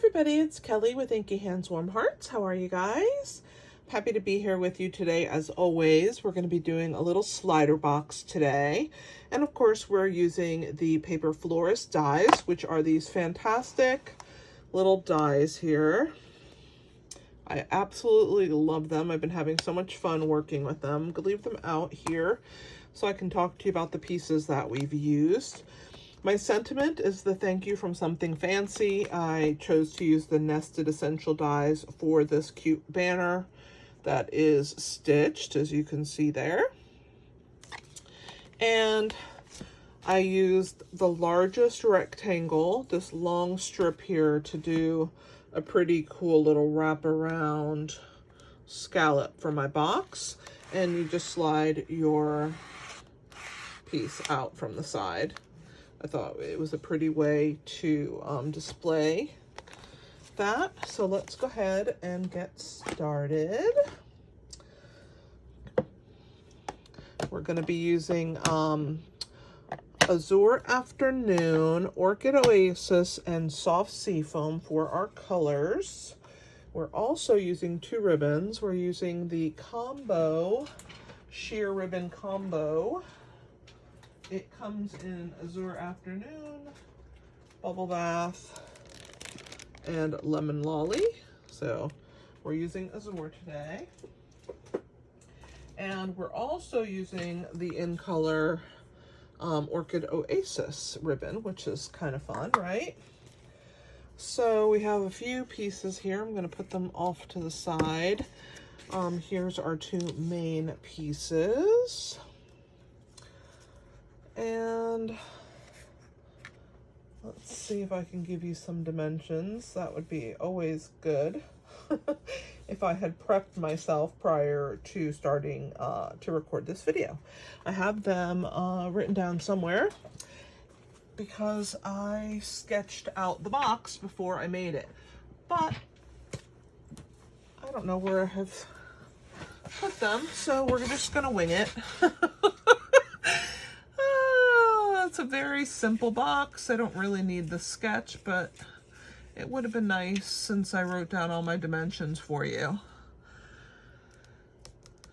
everybody, it's Kelly with Inky Hands Warm Hearts. How are you guys? Happy to be here with you today. As always, we're going to be doing a little slider box today. And of course, we're using the Paper Florist Dies, which are these fantastic little dies here. I absolutely love them. I've been having so much fun working with them. I'm going to leave them out here so I can talk to you about the pieces that we've used. My sentiment is the thank you from Something Fancy. I chose to use the nested essential dies for this cute banner that is stitched, as you can see there. And I used the largest rectangle, this long strip here, to do a pretty cool little wraparound scallop for my box. And you just slide your piece out from the side. I thought it was a pretty way to display that. So let's go ahead and get started. We're going to be using Azure Afternoon, Orchid Oasis, and Soft Seafoam for our colors. We're also using two ribbons. We're using the combo, sheer ribbon combo. It comes in Azure Afternoon, Bubble Bath, and Lemon Lolly. So we're using Azure today. And we're also using the In Color Orchid Oasis ribbon, which is kind of fun, right? So we have a few pieces here. I'm going to put them off to the side. Here's our two main pieces. And let's see if I can give you some dimensions. That would be always good if I had prepped myself prior to starting to record this video. I have them written down somewhere because I sketched out the box before I made it. But I don't know where I have put them, so we're just gonna wing it. It's a very simple box. I don't really need the sketch, but it would have been nice since I wrote down all my dimensions for you.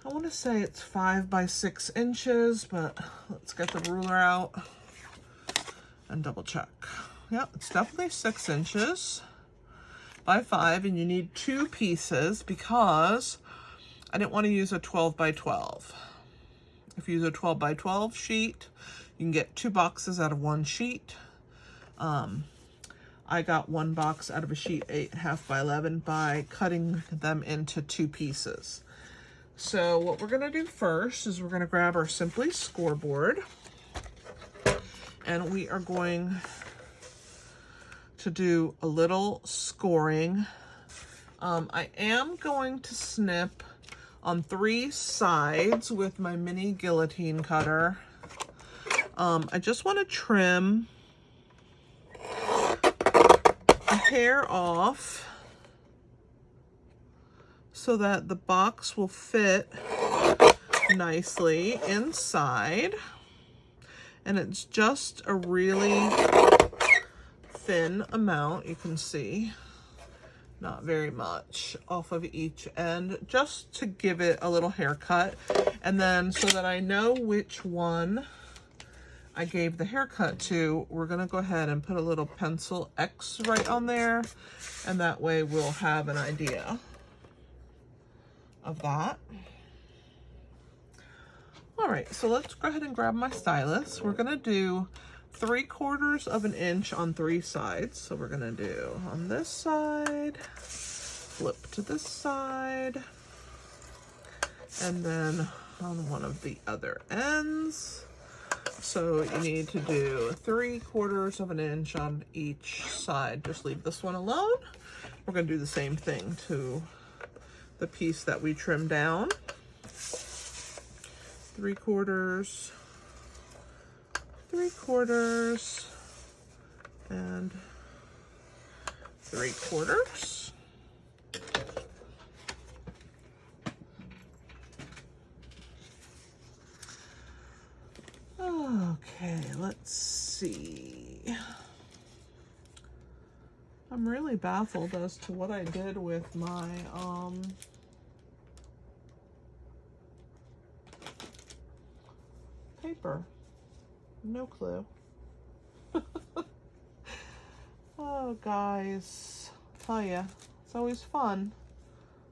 I want to say it's 5 by 6 inches, but let's get the ruler out and double check. Yep, it's definitely 6 inches by 5, and you need 2 pieces because I didn't want to use a 12 by 12. If you use a 12 by 12 sheet, you can get 2 boxes out of 1 sheet. I got 1 box out of a sheet 8.5 by 11 by cutting them into 2 pieces. So what we're gonna do first is we're gonna grab our Simply scoreboard, and we are going to do a little scoring. I am going to snip on 3 sides with my mini guillotine cutter. I just want to trim a hair off so that the box will fit nicely inside. And it's just a really thin amount, you can see. Not very much off of each end, just to give it a little haircut. And then so that I know which one I gave the haircut to, we're gonna go ahead and put a little pencil X right on there, and that way we'll have an idea of that. All right, so let's go ahead and grab my stylus. We're gonna do 3/4 of an inch on 3 sides. So we're gonna do on this side, flip to this side, and then on one of the other ends. So you need to do 3/4 of an inch on each side. Just leave this one alone. We're going to do the same thing to the piece that we trimmed down. 3/4, 3/4, and 3/4. Okay, let's see. I'm really baffled as to what I did with my paper. No clue. Oh, guys, tell ya, it's always fun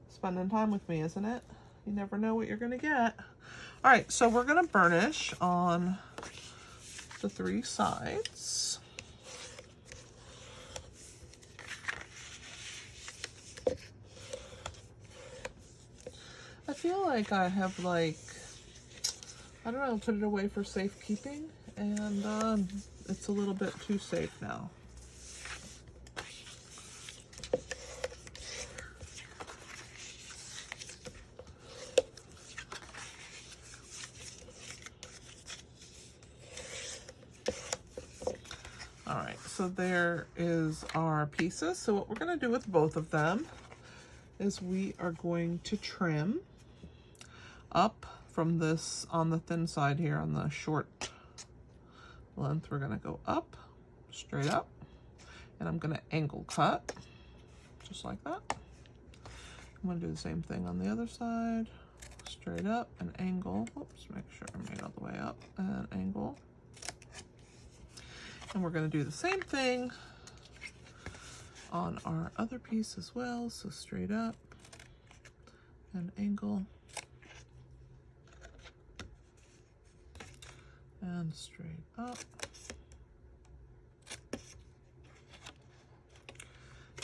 spending time with me, isn't it? You never know what you're gonna get. All right, so we're gonna burnish on the 3 sides. I feel like I have, like, I don't know, put it away for safekeeping, and it's a little bit too safe now. All right, so there is our pieces. So what we're going to do with both of them is we are going to trim up from this on the thin side here on the short length. We're going to go up, straight up, and I'm going to angle cut just like that. I'm going to do the same thing on the other side, straight up and angle. Oops, make sure I made all the way up and angle. And we're going to do the same thing on our other piece as well. So straight up and angle and straight up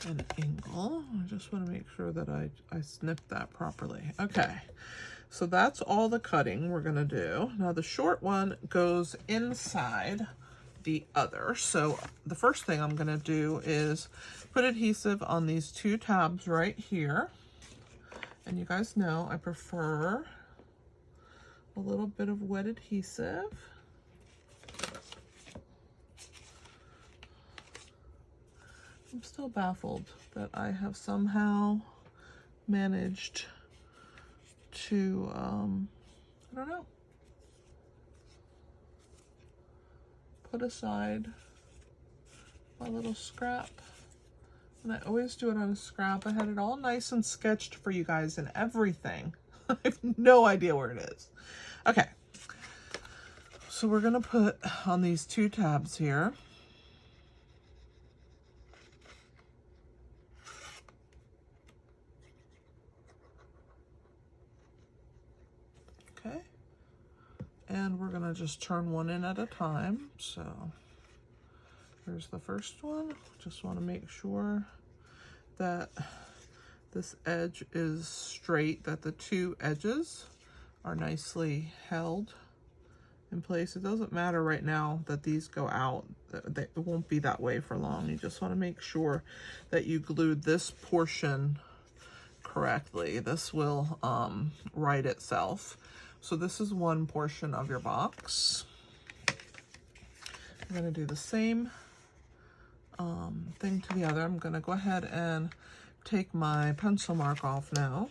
and angle. I just want to make sure that I snipped that properly. Okay, so that's all the cutting we're going to do. Now the short one goes inside the other. So the first thing I'm going to do is put adhesive on these 2 tabs right here. And you guys know I prefer a little bit of wet adhesive. I'm still baffled that I have somehow managed to, I don't know, put aside my little scrap. And I always do it on a scrap. I had it all nice and sketched for you guys and everything. I have no idea where it is. Okay, so we're gonna put on these 2 tabs here. Okay, and we're gonna just turn one in at a time. So here's the first one. Just want to make sure that this edge is straight, that the 2 edges are nicely held in place. It doesn't matter right now that these go out. It won't be that way for long. You just want to make sure that you glued this portion correctly. This will right itself. So this is one portion of your box. I'm going to do the same thing to the other. I'm going to go ahead and take my pencil mark off now.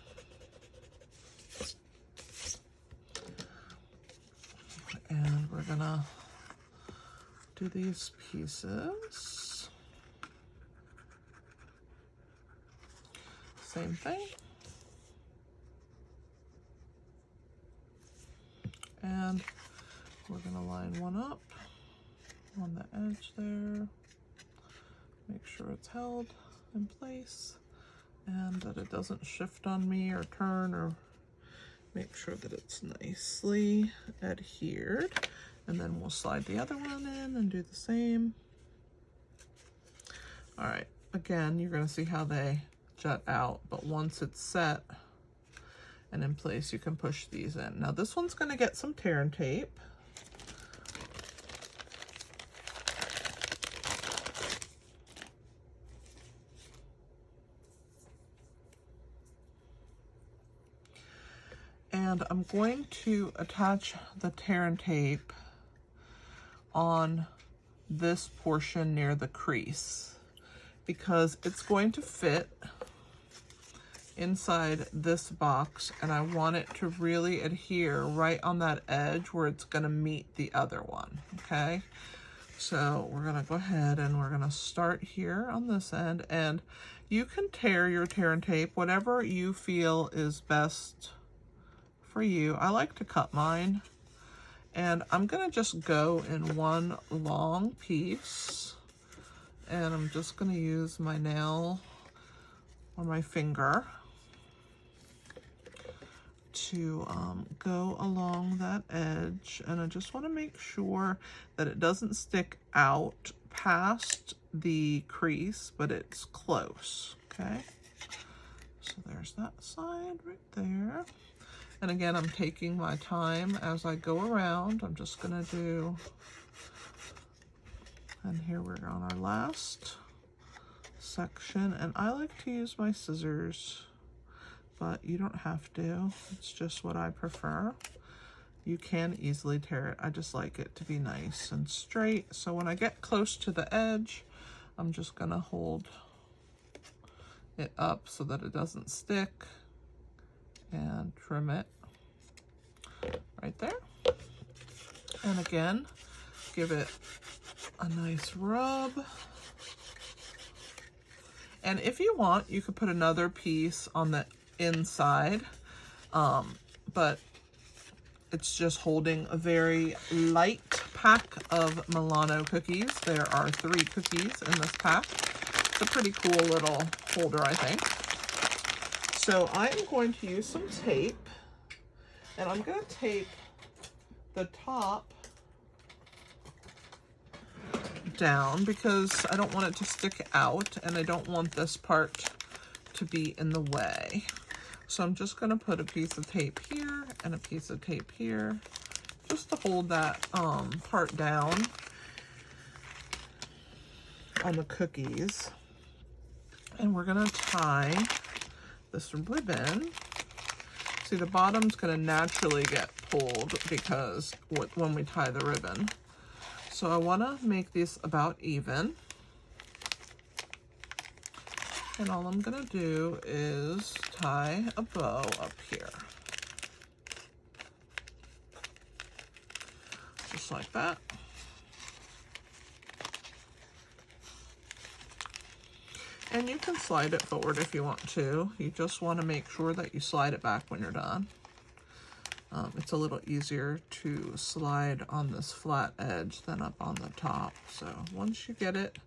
And we're going to do these pieces. Same thing. And we're going to line one up on the edge there. Make sure it's held in place and that it doesn't shift on me or turn, or make sure that it's nicely adhered. And then we'll slide the other one in and do the same. All right, again, you're going to see how they jut out, but once it's set and in place, you can push these in. Now this one's going to get some tear and tape. And I'm going to attach the tear and tape on this portion near the crease because it's going to fit inside this box, and I want it to really adhere right on that edge where it's going to meet the other one. Okay, So we're gonna go ahead and we're gonna start here on this end, and you can tear your tear and tape, whatever you feel is best for you. I like to cut mine, and I'm gonna just go in one long piece, and I'm just gonna use my nail or my finger to go along that edge, and I just want to make sure that it doesn't stick out past the crease, but it's close. Okay, so there's that side right there, and again, I'm taking my time as I go around. I'm just gonna do, and here we're on our last section, and I like to use my scissors, but you don't have to. It's just what I prefer. You can easily tear it. I just like it to be nice and straight. So when I get close to the edge, I'm just gonna hold it up so that it doesn't stick and trim it right there. And again, give it a nice rub. And if you want, you could put another piece on the inside, but it's just holding a very light pack of Milano cookies. There are 3 cookies in this pack. It's a pretty cool little holder, I think. So I am going to use some tape, and I'm going to tape the top down because I don't want it to stick out, and I don't want this part to be in the way. So I'm just going to put a piece of tape here and a piece of tape here just to hold that part down on the cookies. And we're going to tie this ribbon. See, the bottom's going to naturally get pulled because when we tie the ribbon. So I want to make these about even. And all I'm gonna do is tie a bow up here. Just like that. And you can slide it forward if you want to. You just want to make sure that you slide it back when you're done. It's a little easier to slide on this flat edge than up on the top. So once you get it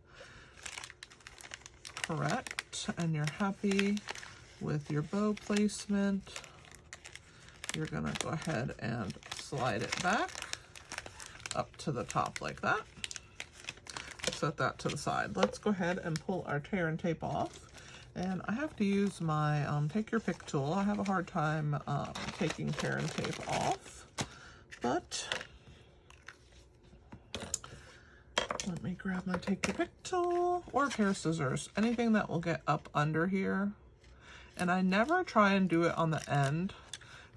correct and you're happy with your bow placement, you're gonna go ahead and slide it back up to the top like that. Set that to the side. Let's go ahead and pull our tear and tape off. And I have to use my take your pick tool. I have a hard time taking tear and tape off, but let me grab my take your pick tool or a pair of scissors, anything that will get up under here. And I never try and do it on the end.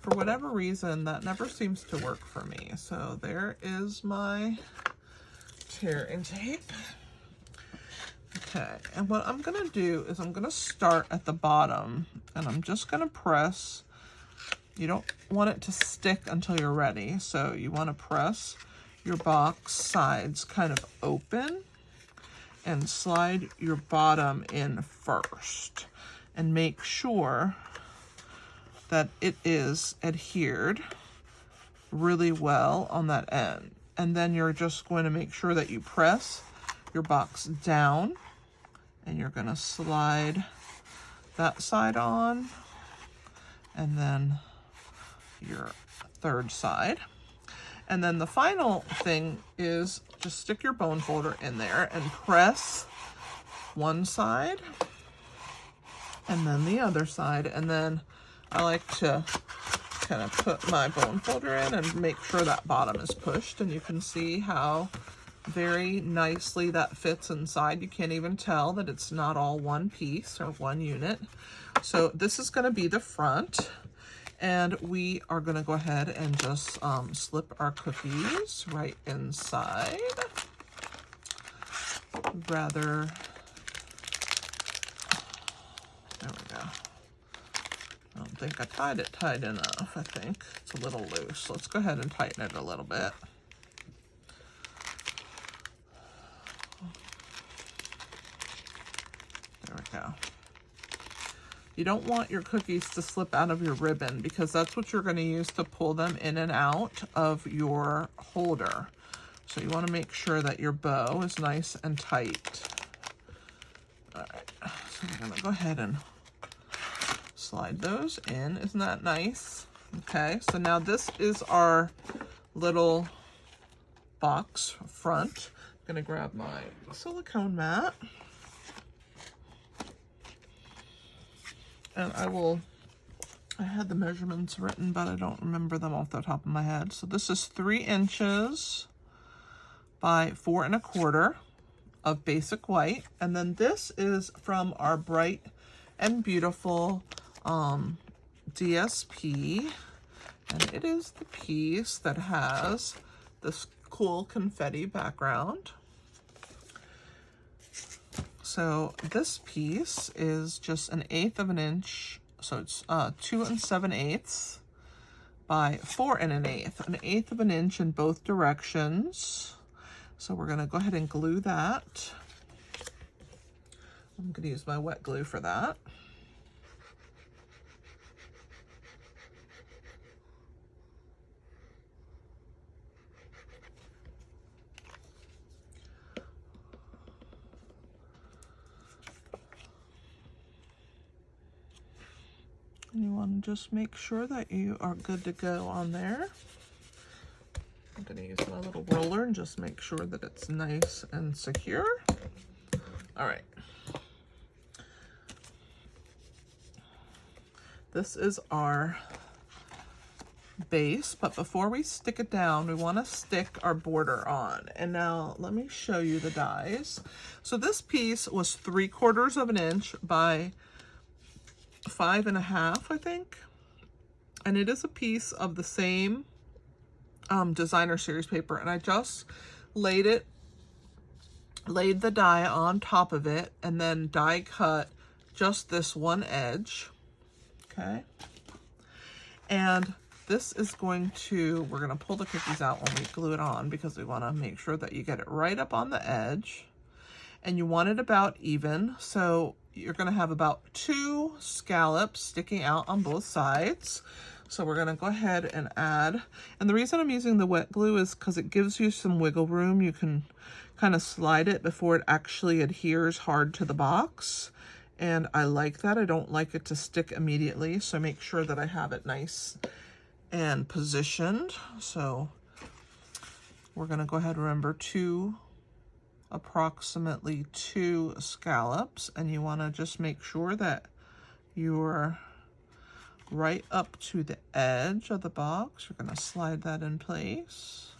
For whatever reason, that never seems to work for me. So there is my tear and tape. Okay, and what I'm gonna do is I'm gonna start at the bottom, and I'm just gonna press. You don't want it to stick until you're ready, so you want to press your box sides kind of open and slide your bottom in first, and make sure that it is adhered really well on that end. And then you're just going to make sure that you press your box down, and you're going to slide that side on, and then your third side. And then the final thing is just stick your bone folder in there and press one side and then the other side. And then I like to kind of put my bone folder in and make sure that bottom is pushed, and you can see how very nicely that fits inside. You can't even tell that it's not all one piece or one unit. So this is going to be the front, and we are going to go ahead and just slip our cookies right inside. There we go. I don't think I tied it tight enough. I think it's a little loose. Let's go ahead and tighten it a little bit. go. You don't want your cookies to slip out of your ribbon because that's what you're going to use to pull them in and out of your holder. So you want to make sure that your bow is nice and tight. All right, so we're going to go ahead and slide those in. Isn't that nice? Okay, so now this is our little box front. I'm going to grab my silicone mat. And I had the measurements written, but I don't remember them off the top of my head. So this is 3 inches by 4 1/4 of basic white. And then this is from our Bright and Beautiful DSP. And it is the piece that has this cool confetti background. So this piece is just 1/8 of an inch. So it's 2 7/8 by 4 1/8, 1/8 of an inch in both directions. So we're gonna go ahead and glue that. I'm gonna use my wet glue for that. And you want to just make sure that you are good to go on there. I'm going to use my little roller and just make sure that it's nice and secure. All right. This is our base, but before we stick it down, we want to stick our border on. And now let me show you the dies. So this piece was 3/4 of an inch by 5 1/2, I think. And it is a piece of the same designer series paper. And I just laid the die on top of it and then die cut just this one edge. Okay. And this is we're going to pull the cookies out when we glue it on because we want to make sure that you get it right up on the edge. And you want it about even. So you're going to have about 2 scallops sticking out on both sides. So we're going to go ahead and add, and the reason I'm using the wet glue is because it gives you some wiggle room. You can kind of slide it before it actually adheres hard to the box. And I like that. I don't like it to stick immediately. So make sure that I have it nice and positioned. So we're going to go ahead and remember approximately 2 scallops, and you want to just make sure that you're right up to the edge of the box. You're going to slide that in place,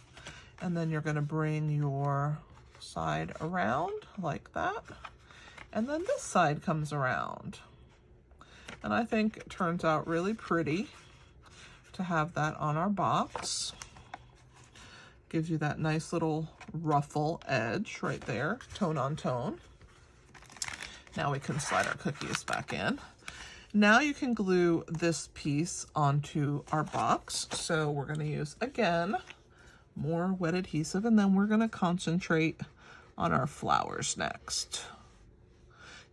and then you're going to bring your side around like that, and then this side comes around. And I think it turns out really pretty to have that on our box. Gives you that nice little ruffle edge right there, tone on tone. Now we can slide our cookies back in. Now you can glue this piece onto our box. So we're going to use, again, more wet adhesive, and then we're going to concentrate on our flowers next.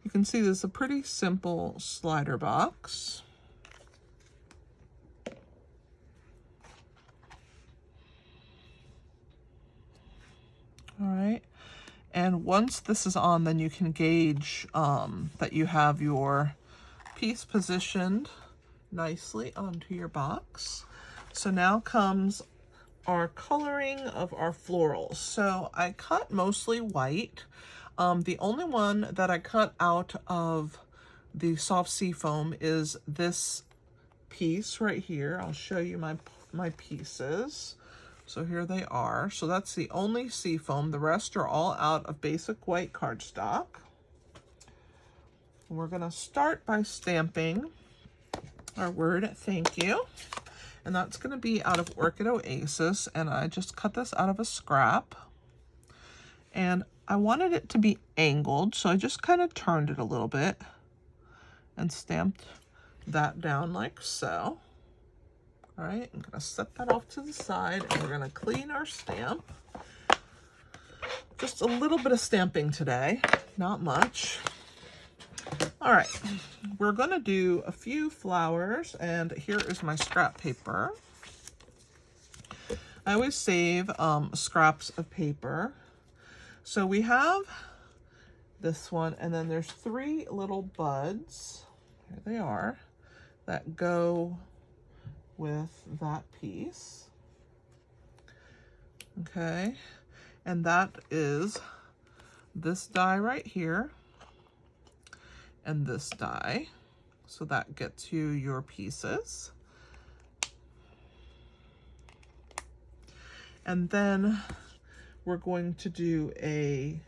You can see this is a pretty simple slider box. All right, and once this is on, then you can gauge that you have your piece positioned nicely onto your box. So now comes our coloring of our florals. So I cut mostly white. The only one that I cut out of the soft sea foam is this piece right here. I'll show you my pieces. So here they are. So that's the only sea foam. The rest are all out of basic white cardstock. We're going to start by stamping our word thank you. And that's going to be out of Orchid Oasis. And I just cut this out of a scrap. And I wanted it to be angled, so I just kind of turned it a little bit and stamped that down like so. All right, I'm gonna set that off to the side, and we're gonna clean our stamp. Just a little bit of stamping today, not much. All right, we're gonna do a few flowers, and here is my scrap paper. I always save scraps of paper. So we have this one, and then there's 3 little buds, here they are, that go with that piece. Okay, and that is this die right here and this die. So that gets you your pieces. And then we're going to do a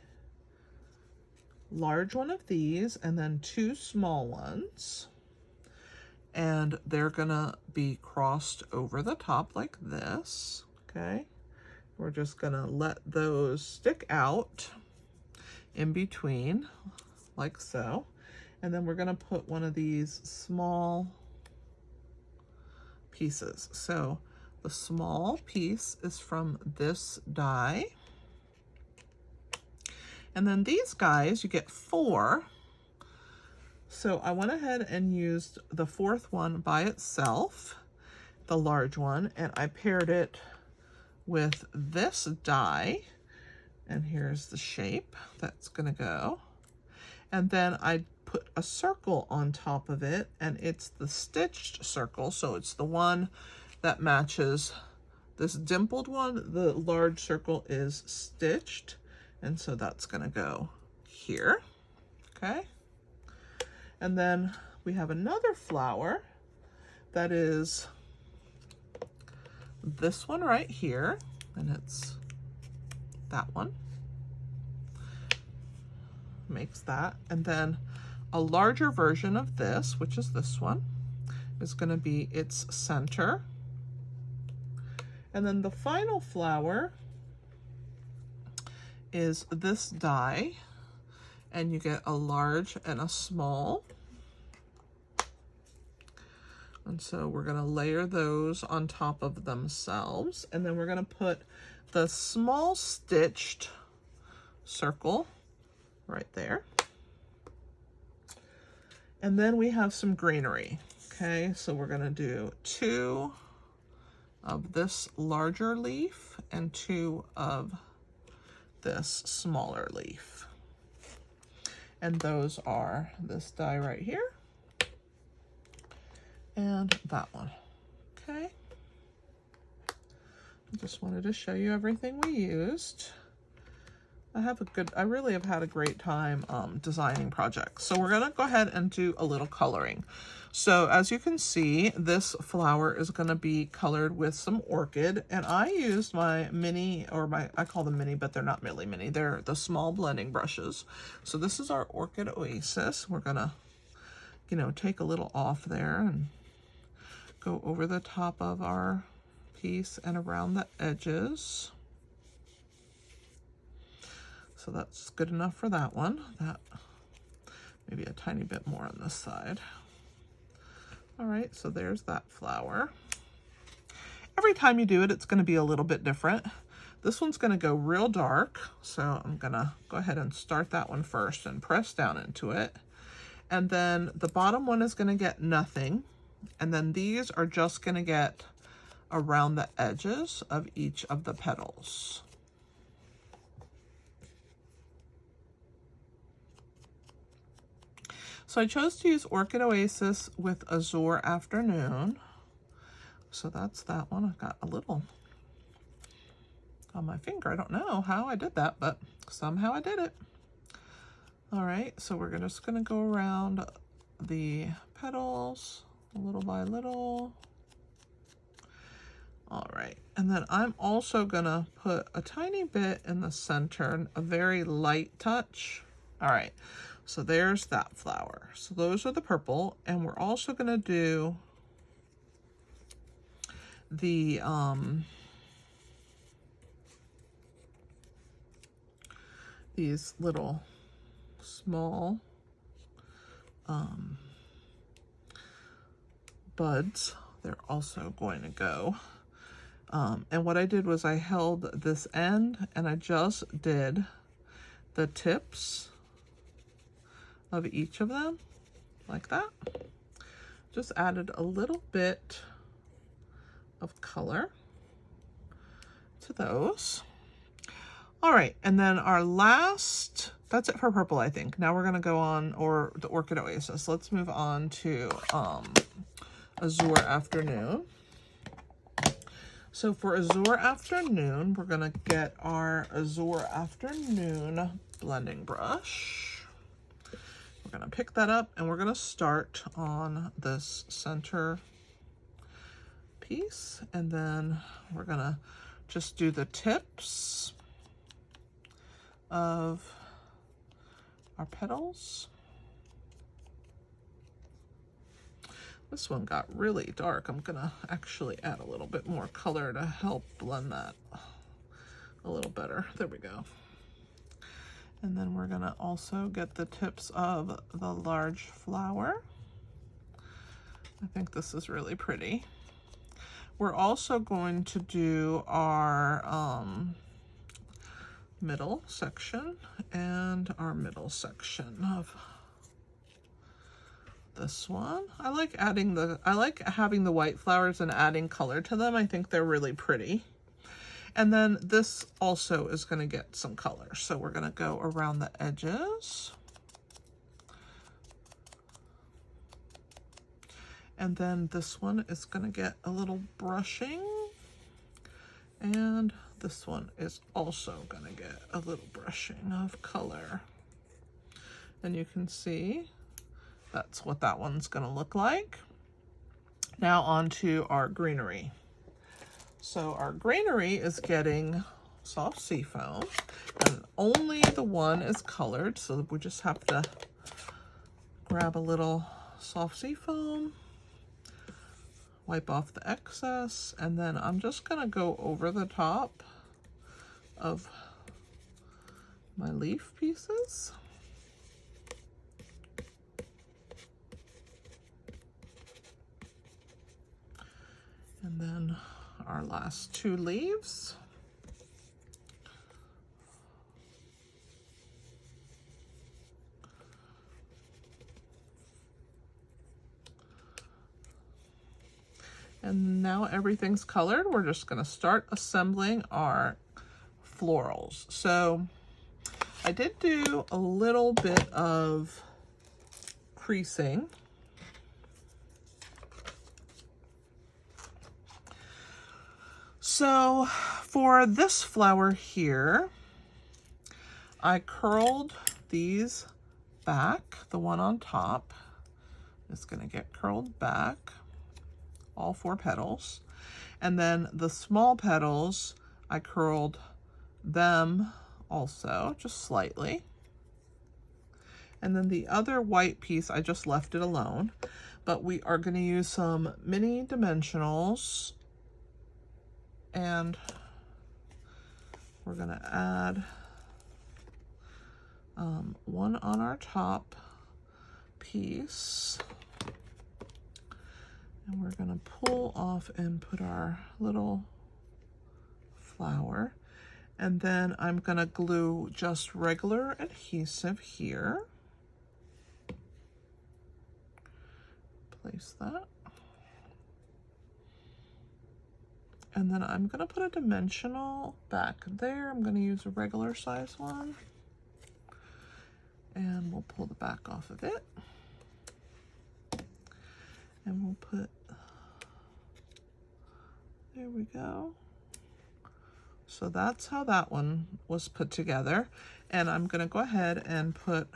large one of these and then 2 small ones. And they're gonna be crossed over the top like this, okay? We're just gonna let those stick out in between, like so. And then we're gonna put one of these small pieces. So the small piece is from this die. And then these guys, you get 4. So I went ahead and used the 4th one by itself, the large one, and I paired it with this die. And here's the shape that's gonna go. And then I put a circle on top of it, and it's the stitched circle. So it's the one that matches this dimpled one. The large circle is stitched, and so that's gonna go here, okay? And then we have another flower that is this one right here, and it's that one. Makes that. And then a larger version of this, which is this one, is gonna be its center. And then the final flower is this die, and you get a large and a small. And so we're gonna layer those on top of themselves, and then we're gonna put the small stitched circle right there. And then we have some greenery. Okay, so we're gonna do 2 of this larger leaf and 2 of this smaller leaf. And those are this die right here and that one, okay? I just wanted to show you everything we used. I really have had a great time designing projects. So we're gonna go ahead and do a little coloring. So as you can see, this flower is gonna be colored with some orchid, and I used my mini, I call them mini, but they're not really mini, they're the small blending brushes. So this is our Orchid Oasis. We're gonna, you know, take a little off there and go over the top of our piece and around the edges. So that's good enough for that one. That maybe a tiny bit more on this side. All right, so there's that flower. Every time you do it, it's gonna be a little bit different. This one's gonna go real dark, so I'm gonna go ahead and start that one first and press down into it. And then the bottom one is gonna get nothing. And then these are just gonna get around the edges of each of the petals. So I chose to use Orchid Oasis with Azure Afternoon. So that's that one. I've got a little on my finger. I don't know how I did that, but somehow I did it. All right, so we're just gonna go around the petals little by little. All right, and then I'm also gonna put a tiny bit in the center, a very light touch. All right. So there's that flower. So those are the purple, and we're also gonna do the these little small buds. They're also going to go. And what I did was I held this end and I just did the tips of each of them. like that. Just added a little bit of color to those. All right, and then our last, that's it for purple, I think. Now we're gonna go on, or the Orchid Oasis. Let's move on to Azure Afternoon. So for Azure Afternoon, we're gonna get our Azure Afternoon blending brush. We're gonna pick that up and we're gonna start on this center piece, and then we're gonna just do the tips of our petals. This one got really dark. I'm gonna actually add a little bit more color to help blend that a little better. There we go. And then we're gonna also get the tips of the large flower. I think this is really pretty. We're also going to do our middle section and our middle section of this one. I like having the white flowers and adding color to them. I think they're really pretty. And then this also is going to get some color. So we're going to go around the edges. And then this one is going to get a little brushing. And this one is also going to get a little brushing of color. And you can see that's what that one's going to look like. Now on to our greenery. So our greenery is getting soft sea foam, and only the one is colored. So we just have to grab a little soft sea foam, wipe off the excess, and then I'm just going to go over the top of my leaf pieces. And then our last two leaves. And now everything's colored. We're just going to start assembling our florals. So I did do a little bit of creasing. So for this flower here, I curled these back. The one on top is going to get curled back, all 4 petals. And then the small petals, I curled them also, just slightly. And then the other white piece, I just left it alone. But we are going to use some mini dimensionals, and we're going to add one on our top piece, and we're going to pull off and put our little flower, and then I'm going to glue just regular adhesive here. Place that. And then I'm going to put a dimensional back there. I'm going to use a regular size one. And we'll pull the back off of it. And we'll put, there we go. So that's how that one was put together. And I'm going to go ahead and put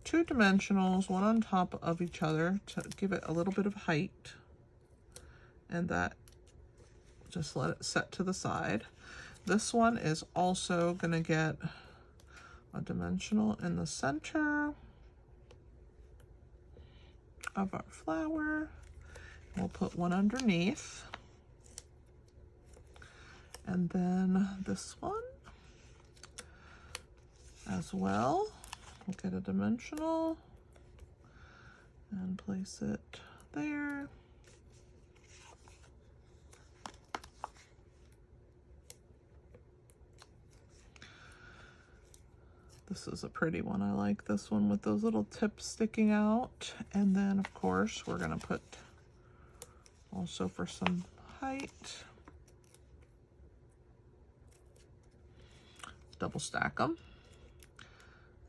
2 dimensionals, one on top of each other to give it a little bit of height. And that, just let it set to the side. This one is also going to get a dimensional in the center of our flower. We'll put one underneath. And then this one as well. We'll get a dimensional and place it there. This is a pretty one. I like this one with those little tips sticking out. And then, of course, we're going to put also for some height, double stack them.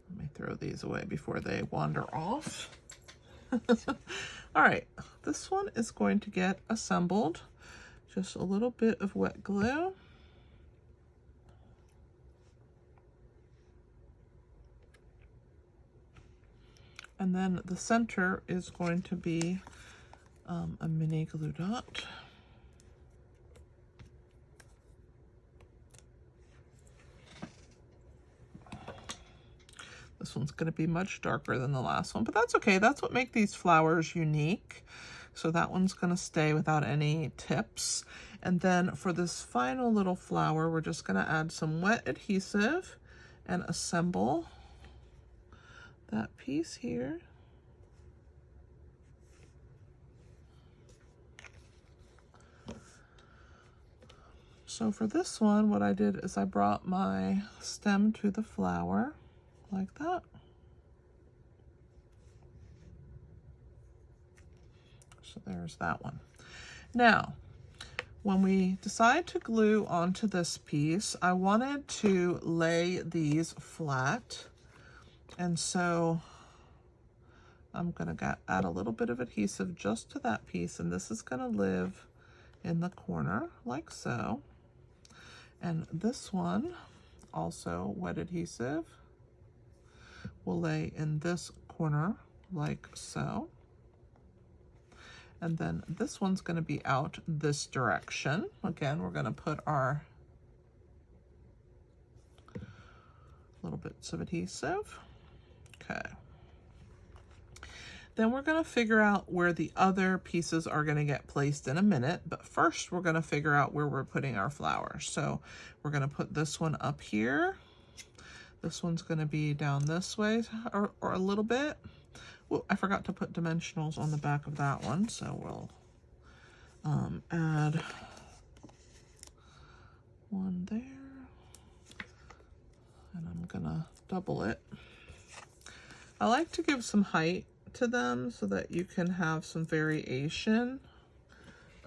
Let me throw these away before they wander off. All right, this one is going to get assembled. Just a little bit of wet glue. And then the center is going to be a mini glue dot. This one's going to be much darker than the last one, but that's okay. That's what makes these flowers unique. So that one's going to stay without any tips. And then for this final little flower, we're just going to add some wet adhesive and assemble that piece here. So for this one, what I did is I brought my stem to the flower like that. So there's that one. Now, when we decide to glue onto this piece, I wanted to lay these flat. And so I'm gonna add a little bit of adhesive just to that piece, and this is gonna live in the corner like so. And this one, also wet adhesive, will lay in this corner like so. And then this one's gonna be out this direction. Again, we're gonna put our little bits of adhesive. Okay. Then we're gonna figure out where the other pieces are gonna get placed in a minute, but first we're gonna figure out where we're putting our flowers. So we're gonna put this one up here. This one's gonna be down this way or a little bit. Well, I forgot to put dimensionals on the back of that one, so we'll add one there, and I'm gonna double it. I like to give some height to them so that you can have some variation.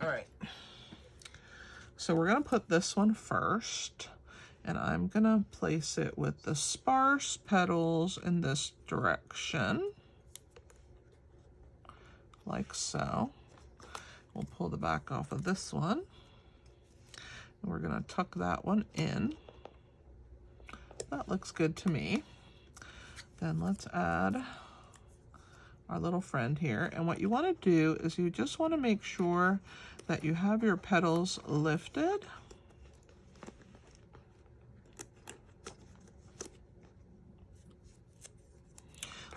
All right, so we're gonna put this one first, and I'm gonna place it with the sparse petals in this direction, like so. We'll pull the back off of this one, and we're gonna tuck that one in. That looks good to me. Then let's add our little friend here. And what you wanna do is you just wanna make sure that you have your petals lifted.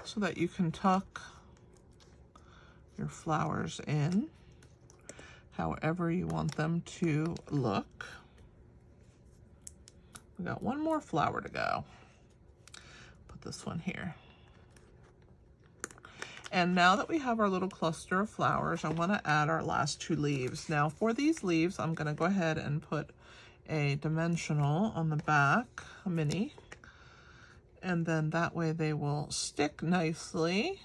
So that you can tuck your flowers in however you want them to look. We got one more flower to go. Put this one here. And now that we have our little cluster of flowers, I want to add our last two leaves. Now for these leaves, I'm going to go ahead and put a dimensional on the back, a mini, and then that way they will stick nicely.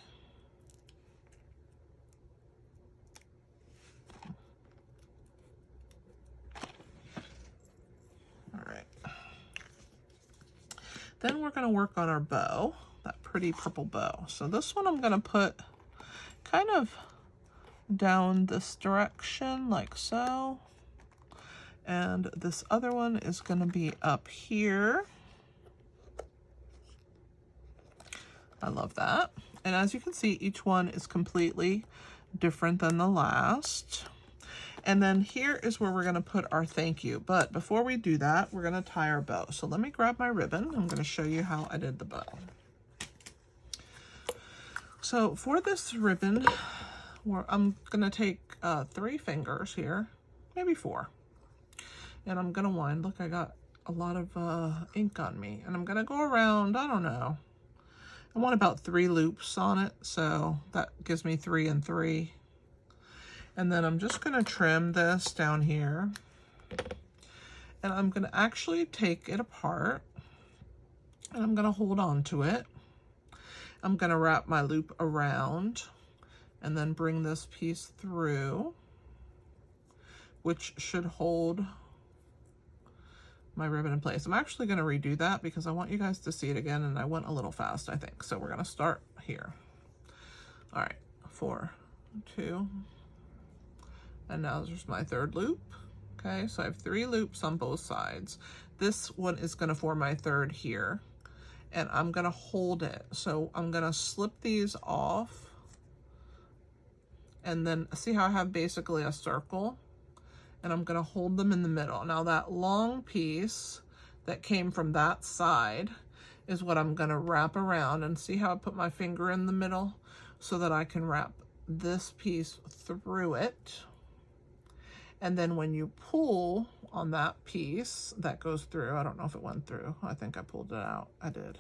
All right. Then we're going to work on our bow, that pretty purple bow. So this one I'm going to put kind of down this direction like so. And this other one is going to be up here. I love that. And as you can see, each one is completely different than the last. And then here is where we're going to put our thank you. But before we do that, we're going to tie our bow. So let me grab my ribbon. I'm going to show you how I did the bow. So for this ribbon, I'm going to take 3 fingers here, maybe 4. And I'm going to wind. Look, I got a lot of ink on me. And I'm going to go around, I don't know. I want about 3 loops on it, so that gives me 3 and 3. And then I'm just going to trim this down here. And I'm going to actually take it apart And I'm going to hold on to it. I'm going to wrap my loop around and then bring this piece through, which should hold my ribbon in place. I'm actually going to redo that because I want you guys to see it again, and I went a little fast, I think. So we're going to start here. All right, 4, 2, and now there's my third loop. Okay, so I have 3 loops on both sides. This one is going to form my third here, and I'm going to hold it. So I'm going to slip these off, and then see how I have basically a circle, and I'm going to hold them in the middle. Now that long piece that came from that side is what I'm going to wrap around, and see how I put my finger in the middle so that I can wrap this piece through it. And then when you pull on that piece that goes through, I don't know if it went through, I think I pulled it out, I did.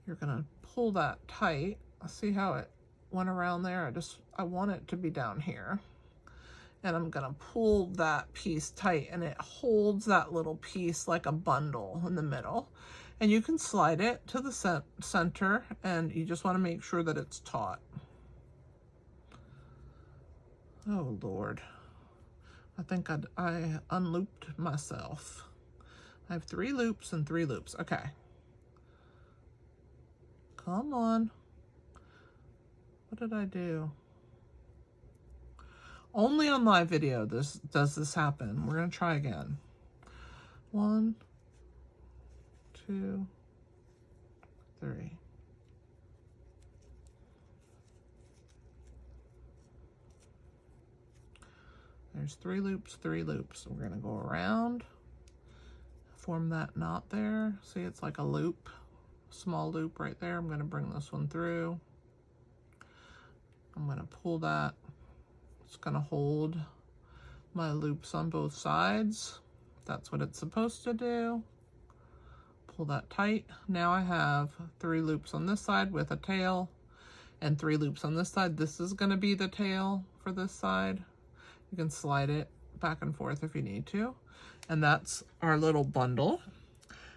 You're gonna pull that tight. See how it went around there? I want it to be down here. And I'm gonna pull that piece tight, and it holds that little piece like a bundle in the middle. And you can slide it to the center, and you just wanna make sure that it's taut. Oh Lord, I think I unlooped myself. I have 3 loops and 3 loops. Okay, come on. What did I do? Only on live video does this happen. We're gonna try again. 1, 2, 3. There's 3 loops, 3 loops. We're gonna go around, form that knot there. See, it's like a loop, small loop right there. I'm gonna bring this one through. I'm gonna pull that. It's gonna hold my loops on both sides. That's what it's supposed to do. Pull that tight. Now I have 3 loops on this side with a tail, and 3 loops on this side. This is gonna be the tail for this side. You can slide it back and forth if you need to. And that's our little bundle.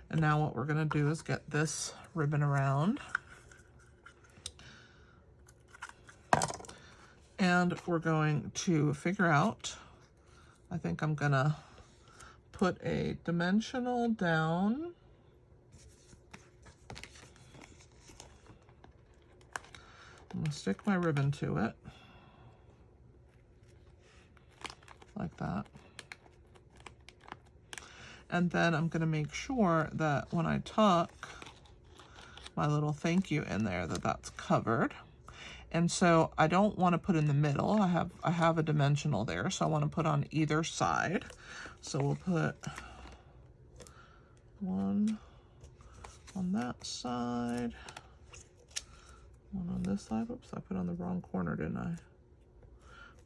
And now what we're gonna do is get this ribbon around. And we're going to figure out, I think I'm gonna put a dimensional down. I'm gonna stick my ribbon to it. Like that. And then I'm going to make sure that when I tuck my little thank you in there, that's covered. And so I don't want to put in the middle. I have a dimensional there, so I want to put on either side. So we'll put 1 on that side, 1 on this side. Oops, I put on the wrong corner, didn't I?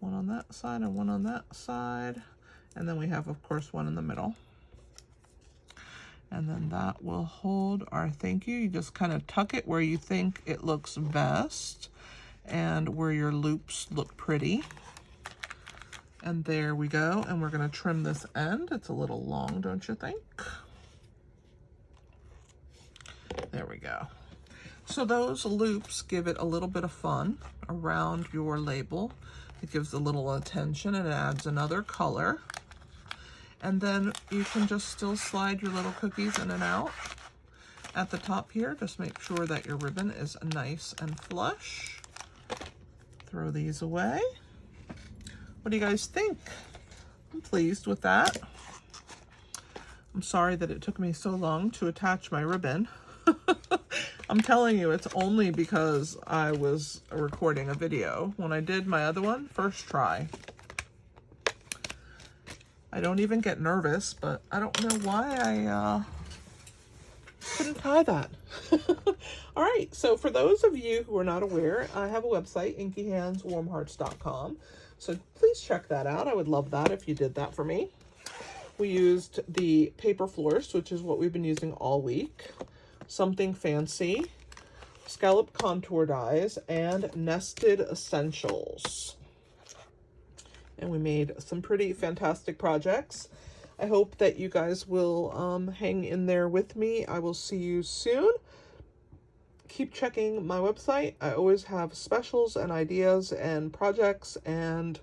1 on that side and 1 on that side. And then we have, of course, 1 in the middle. And then that will hold our thank you. You just kind of tuck it where you think it looks best and where your loops look pretty. And there we go. And we're going to trim this end. It's a little long, don't you think? There we go. So those loops give it a little bit of fun around your label. It gives a little attention and it adds another color. And then you can just still slide your little cookies in and out at the top here. Just make sure that your ribbon is nice and flush. Throw these away. What do you guys think? I'm pleased with that. I'm sorry that it took me so long to attach my ribbon. I'm telling you, it's only because I was recording a video. When I did my other one, first try. I don't even get nervous, but I don't know why I couldn't tie that. All right, so for those of you who are not aware, I have a website, inkyhandswarmhearts.com. So please check that out. I would love that if you did that for me. We used the Paper Florist, which is what we've been using all week. Something Fancy, Scallop Contour Dies, and Nested Essentials. And we made some pretty fantastic projects. I hope that you guys will hang in there with me. I will see you soon. Keep checking my website. I always have specials and ideas and projects and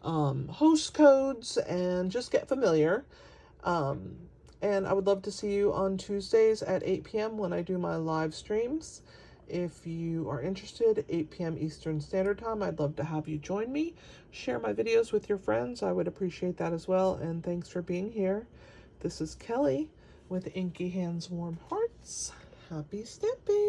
host codes, and just get familiar. And I would love to see you on Tuesdays at 8 p.m. when I do my live streams. If you are interested, 8 p.m. Eastern Standard Time, I'd love to have you join me. Share my videos with your friends. I would appreciate that as well. And thanks for being here. This is Kelly with Inky Hands Warm Hearts. Happy stamping!